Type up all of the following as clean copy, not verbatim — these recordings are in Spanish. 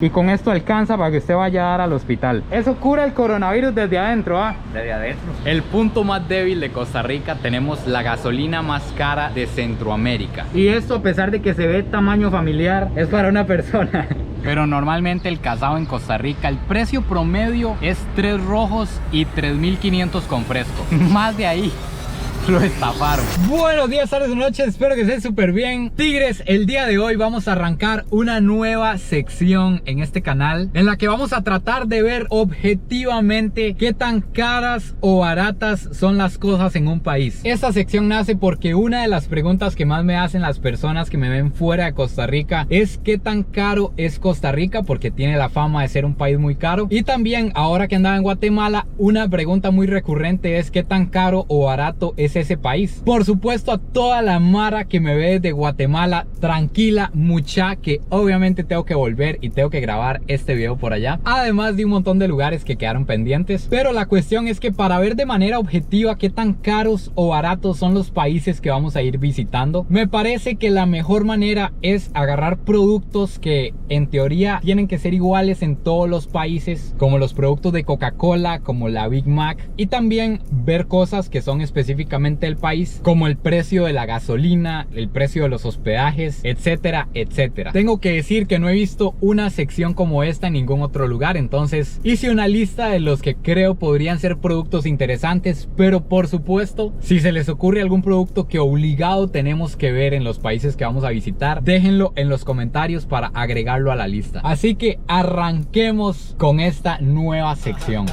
Y con esto alcanza para que usted vaya a dar al hospital. Eso cura el coronavirus desde adentro, ¿ah? Desde adentro. El punto más débil de Costa Rica, tenemos la gasolina más cara de Centroamérica. Y esto, a pesar de que se ve tamaño familiar, es para una persona. Pero normalmente el casado en Costa Rica, el precio promedio es 3 rojos y 3.500 con fresco. Más de ahí lo estafaron. Buenos días, tardes o noches, espero que estén súper bien. Tigres, el día de hoy vamos a arrancar una nueva sección en este canal, en la que vamos a tratar de ver objetivamente qué tan caras o baratas son las cosas en un país. Esta sección nace porque una de las preguntas que más me hacen las personas que me ven fuera de Costa Rica es qué tan caro es Costa Rica, porque tiene la fama de ser un país muy caro. Y también, ahora que andaba en Guatemala, una pregunta muy recurrente es qué tan caro o barato es ese país. Por supuesto, a toda la mara que me ve desde Guatemala, tranquila mucha, que obviamente tengo que volver y tengo que grabar este video por allá, además de un montón de lugares que quedaron pendientes. Pero la cuestión es que para ver de manera objetiva qué tan caros o baratos son los países que vamos a ir visitando, me parece que la mejor manera es agarrar productos que en teoría tienen que ser iguales en todos los países, como los productos de Coca-Cola, como la Big Mac, y también ver cosas que son específicamente del país, como el precio de la gasolina, el precio de los hospedajes, etcétera, etcétera. Tengo que decir que no he visto una sección como esta en ningún otro lugar, entonces hice una lista de los que creo podrían ser productos interesantes, pero por supuesto, si se les ocurre algún producto que obligado tenemos que ver en los países que vamos a visitar, déjenlo en los comentarios para agregarlo a la lista. Así que arranquemos con esta nueva sección.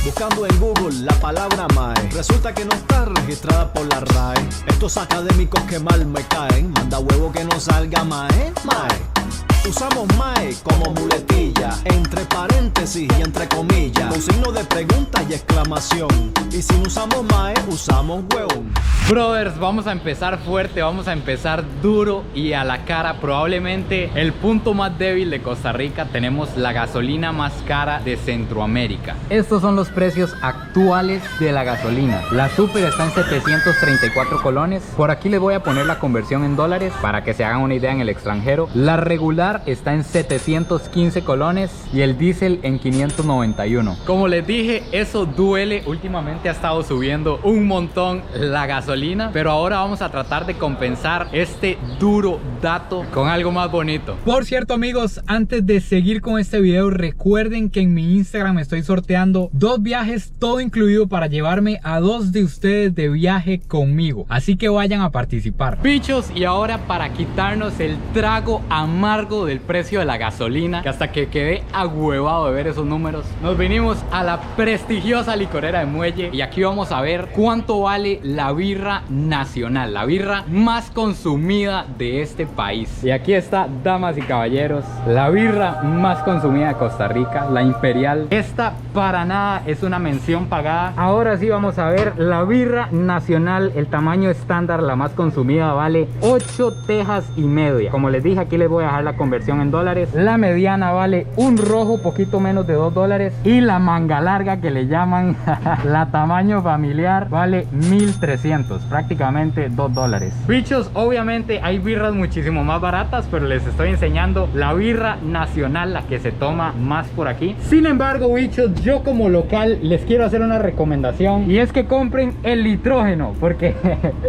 Buscando en Google la palabra MAE, resulta que no está registrada por la RAE. Estos académicos que mal me caen, manda huevo que no salga MAE, MAE. Usamos MAE como muletilla, entre paréntesis y entre comillas, con signo de pregunta y exclamación. Y si no usamos MAE, usamos huevón. Brothers, vamos a empezar fuerte, vamos a empezar duro y a la cara. Probablemente el punto más débil de Costa Rica, tenemos la gasolina más cara de Centroamérica. Estos son los precios actuales de la gasolina. La super está en 734 colones. Por aquí les voy a poner la conversión en dólares para que se hagan una idea en el extranjero. La regular está en 715 colones y el diésel en 591. Como les dije, eso duele. Últimamente ha estado subiendo un montón la gasolina, pero ahora vamos a tratar de compensar este duro dato con algo más bonito. Por cierto, amigos, antes de seguir con este video, recuerden que en mi Instagram estoy sorteando 2 viajes, todo incluido, para llevarme a 2 de ustedes de viaje conmigo, así que vayan a participar. Pichos, y ahora para quitarnos el trago amargo del precio de la gasolina, que hasta que quedé agüevado de ver esos números, nos vinimos a la prestigiosa licorera de Muelle y aquí vamos a ver cuánto vale la birra nacional, la birra más consumida de este país. Y aquí está, damas y caballeros, la birra más consumida de Costa Rica, la Imperial. Esta para nada es una mención pagada. Ahora sí vamos a ver la birra nacional, el tamaño estándar, la más consumida, vale 8 tejas y media. Como les dije, aquí les voy a dejar la conversión en dólares. La mediana vale un rojo, poquito menos de 2 dólares. Y la manga larga, que le llaman la tamaño familiar, vale 1300, prácticamente 2 dólares. Bichos, obviamente hay birras muchísimo más baratas, pero les estoy enseñando la birra nacional, la que se toma más por aquí. Sin embargo, bichos, yo como local les quiero hacer una recomendación, y es que compren el nitrógeno, porque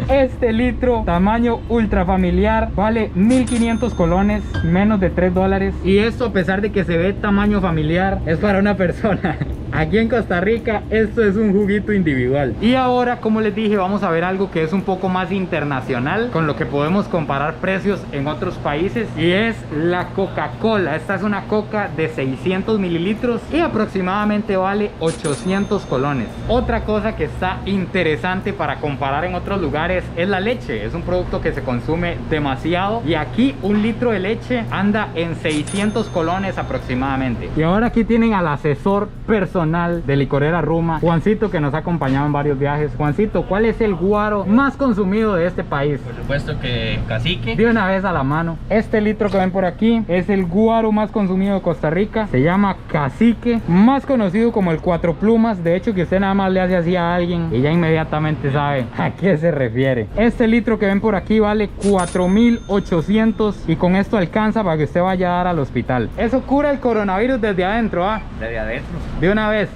este litro tamaño ultra familiar vale 1500 colones, menos de 3 dólares. Y esto, a pesar de que se ve tamaño familiar, es para una persona. Aquí en Costa Rica esto es un juguito individual. Y ahora, como les dije, vamos a ver algo que es un poco más internacional, con lo que podemos comparar precios en otros países, y es la Coca-Cola. Esta es una coca de 600 mililitros y aproximadamente vale 800 colones. Otra cosa que está interesante para comparar en otros lugares es la leche. Es un producto que se consume demasiado y aquí un litro de leche anda en 600 colones aproximadamente. Y ahora aquí tienen al asesor personal personal de Licorera Ruma, Juancito, que nos ha acompañado en varios viajes. Juancito, ¿cuál es el guaro más consumido de este país? Por supuesto que Cacique. De una vez a la mano. Este litro que ven por aquí es el guaro más consumido de Costa Rica. Se llama Cacique, más conocido como el Cuatro Plumas. De hecho, que usted nada más le hace así a alguien y ya inmediatamente sabe a qué se refiere. Este litro que ven por aquí vale 4.800 y con esto alcanza para que usted vaya a dar al hospital. Eso cura el coronavirus desde adentro, ¿ah? Desde adentro. De una vez.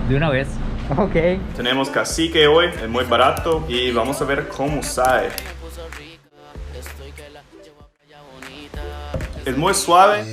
De una vez. Ok. Tenemos Cacique hoy, es muy barato y vamos a ver cómo sabe. Es muy suave.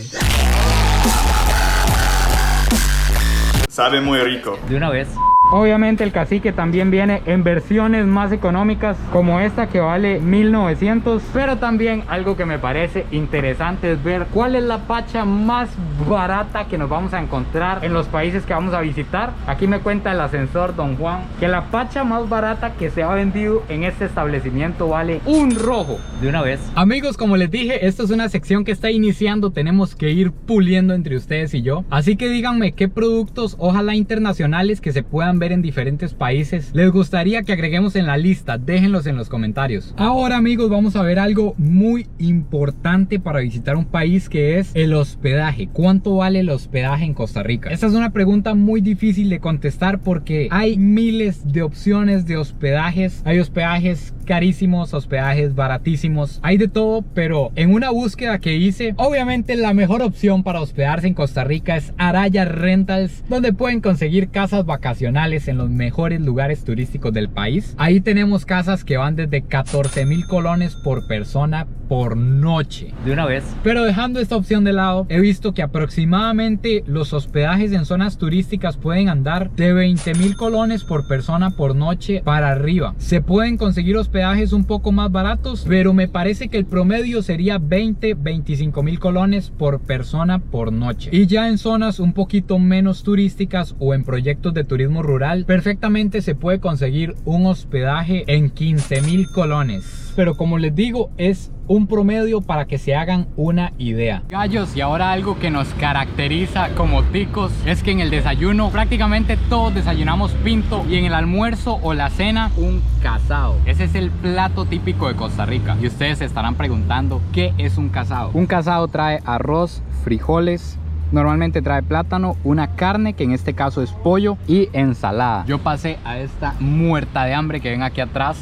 Sabe muy rico. De una vez. Obviamente el Cacique también viene en versiones más económicas, como esta que vale 1.900. Pero también algo que me parece interesante es ver cuál es la pacha más barata que nos vamos a encontrar en los países que vamos a visitar. Aquí me cuenta el ascensor Don Juan que la pacha más barata que se ha vendido en este establecimiento vale un rojo. De una vez. Amigos, como les dije, esto es una sección que está iniciando. Tenemos que ir puliendo entre ustedes y yo. Así que díganme qué productos, ojalá internacionales, que se puedan ver en diferentes países, les gustaría que agreguemos en la lista. Déjenlos en los comentarios. Ahora, amigos, vamos a ver algo muy importante para visitar un país, que es el hospedaje. ¿Cuánto vale el hospedaje en Costa Rica? Esta es una pregunta muy difícil de contestar porque hay miles de opciones de hospedajes. Hay hospedajes carísimos, hospedajes baratísimos, hay de todo, pero en una búsqueda que hice, obviamente la mejor opción para hospedarse en Costa Rica es Araya Rentals, donde pueden conseguir casas vacacionales en los mejores lugares turísticos del país. Ahí tenemos casas que van desde 14,000 colones por persona por noche. De una vez. Pero dejando esta opción de lado, he visto que aproximadamente los hospedajes en zonas turísticas pueden andar de 20,000 colones por persona por noche para arriba. Se pueden conseguir hospedajes un poco más baratos, pero me parece que el promedio sería 25,000 colones por persona por noche. Y ya en zonas un poquito menos turísticas o en proyectos de turismo rural, perfectamente se puede conseguir un hospedaje en 15,000 colones. Pero como les digo, es un promedio para que se hagan una idea. Gallos, y ahora algo que nos caracteriza como ticos es que en el desayuno prácticamente todos desayunamos pinto y en el almuerzo o la cena un casado. Ese es el plato típico de Costa Rica y ustedes se estarán preguntando ¿qué es un casado? Un casado trae arroz, frijoles, normalmente trae plátano, una carne que en este caso es pollo y ensalada. Yo pasé a esta muerta de hambre que ven aquí atrás.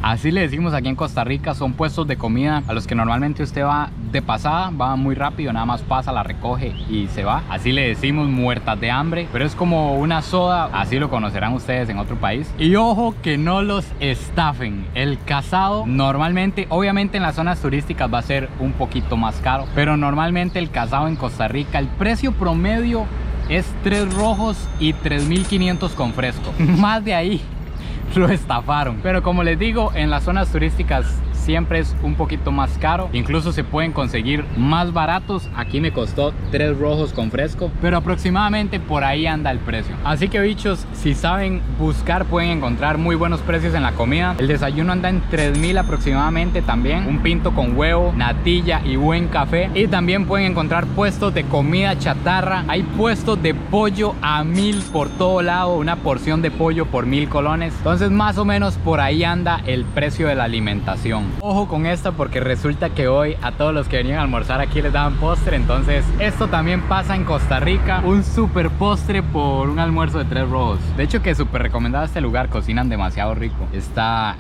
Así le decimos aquí en Costa Rica, son puestos de comida a los que normalmente usted va de pasada, va muy rápido, nada más pasa, la recoge y se va. Así le decimos muertas de hambre, pero es como una soda, así lo conocerán ustedes en otro país. Y ojo que no los estafen, el casado normalmente, obviamente en las zonas turísticas va a ser un poquito más caro, pero normalmente el casado en Costa Rica, el precio promedio es 3 rojos y 3.500 con fresco. Más de ahí lo estafaron. Pero como les digo, en las zonas turísticas siempre es un poquito más caro, incluso se pueden conseguir más baratos. Aquí me costó 3 rojos con fresco, pero aproximadamente por ahí anda el precio. Así que bichos, si saben buscar pueden encontrar muy buenos precios en la comida. El desayuno anda en 3,000 aproximadamente también, un pinto con huevo, natilla y buen café. Y también pueden encontrar puestos de comida chatarra, hay puestos de pollo a 1,000 por todo lado, una porción de pollo por 1,000 colones. Entonces más o menos por ahí anda el precio de la alimentación. Ojo con esto porque resulta que hoy a todos los que venían a almorzar aquí les daban postre. Entonces esto también pasa en Costa Rica, un super postre por un almuerzo de 3 rojos. De hecho que súper recomendado este lugar, cocinan demasiado rico. Está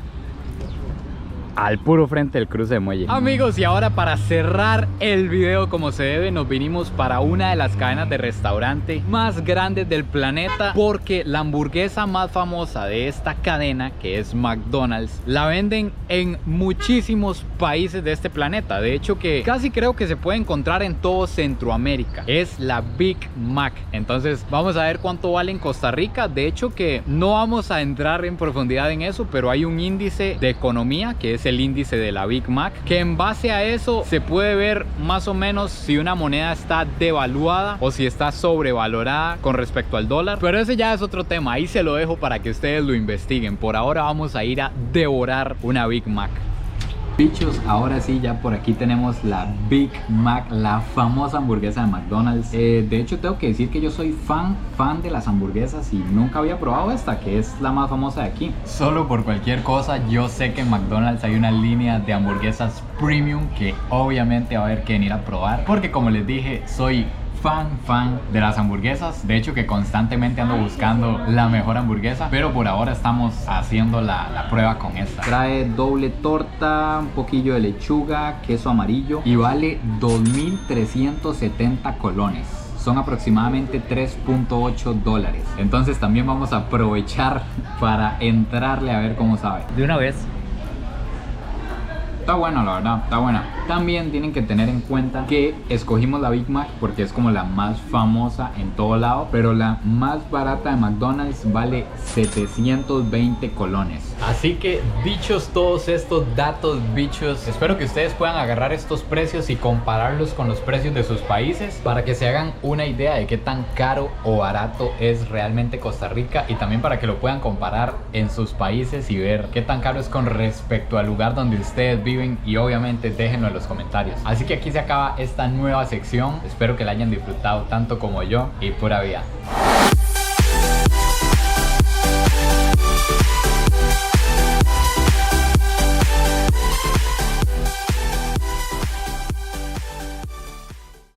al puro frente del cruce de muelle. Amigos, y ahora para cerrar el video como se debe, nos vinimos para una de las cadenas de restaurante más grandes del planeta, porque la hamburguesa más famosa de esta cadena, que es McDonald's, la venden en muchísimos países de este planeta. De hecho que casi creo que se puede encontrar en todo Centroamérica. Es la Big Mac. Entonces vamos a ver cuánto vale en Costa Rica. De hecho que no vamos a entrar en profundidad en eso, pero hay un índice de economía que es el índice de la Big Mac, que en base a eso se puede ver más o menos si una moneda está devaluada o si está sobrevalorada con respecto al dólar, pero ese ya es otro tema, ahí se lo dejo para que ustedes lo investiguen. Por ahora vamos a ir a devorar una Big Mac. Bichos, ahora sí, ya por aquí tenemos la Big Mac, la famosa hamburguesa de McDonald's. De hecho, tengo que decir que yo soy fan de las hamburguesas y nunca había probado esta, que es la más famosa de aquí. Solo por cualquier cosa, yo sé que en McDonald's hay una línea de hamburguesas premium que obviamente va a haber que venir a probar, porque como les dije, soy fan de las hamburguesas. De hecho que constantemente ando buscando la mejor hamburguesa, pero por ahora estamos haciendo la prueba con esta. Trae doble torta, un poquillo de lechuga, queso amarillo y vale 2.370 colones. Son aproximadamente $3.8. Entonces también vamos a aprovechar para entrarle a ver cómo sabe. De una vez. Está buena, la verdad, está buena. También tienen que tener en cuenta que escogimos la Big Mac porque es como la más famosa en todo lado, pero la más barata de McDonald's vale 720 colones. Así que dichos todos estos datos, bichos, espero que ustedes puedan agarrar estos precios y compararlos con los precios de sus países para que se hagan una idea de qué tan caro o barato es realmente Costa Rica, y también para que lo puedan comparar en sus países y ver qué tan caro es con respecto al lugar donde ustedes viven, y obviamente déjenlo en los comentarios. Así que aquí se acaba esta nueva sección, espero que la hayan disfrutado tanto como yo, y pura vida.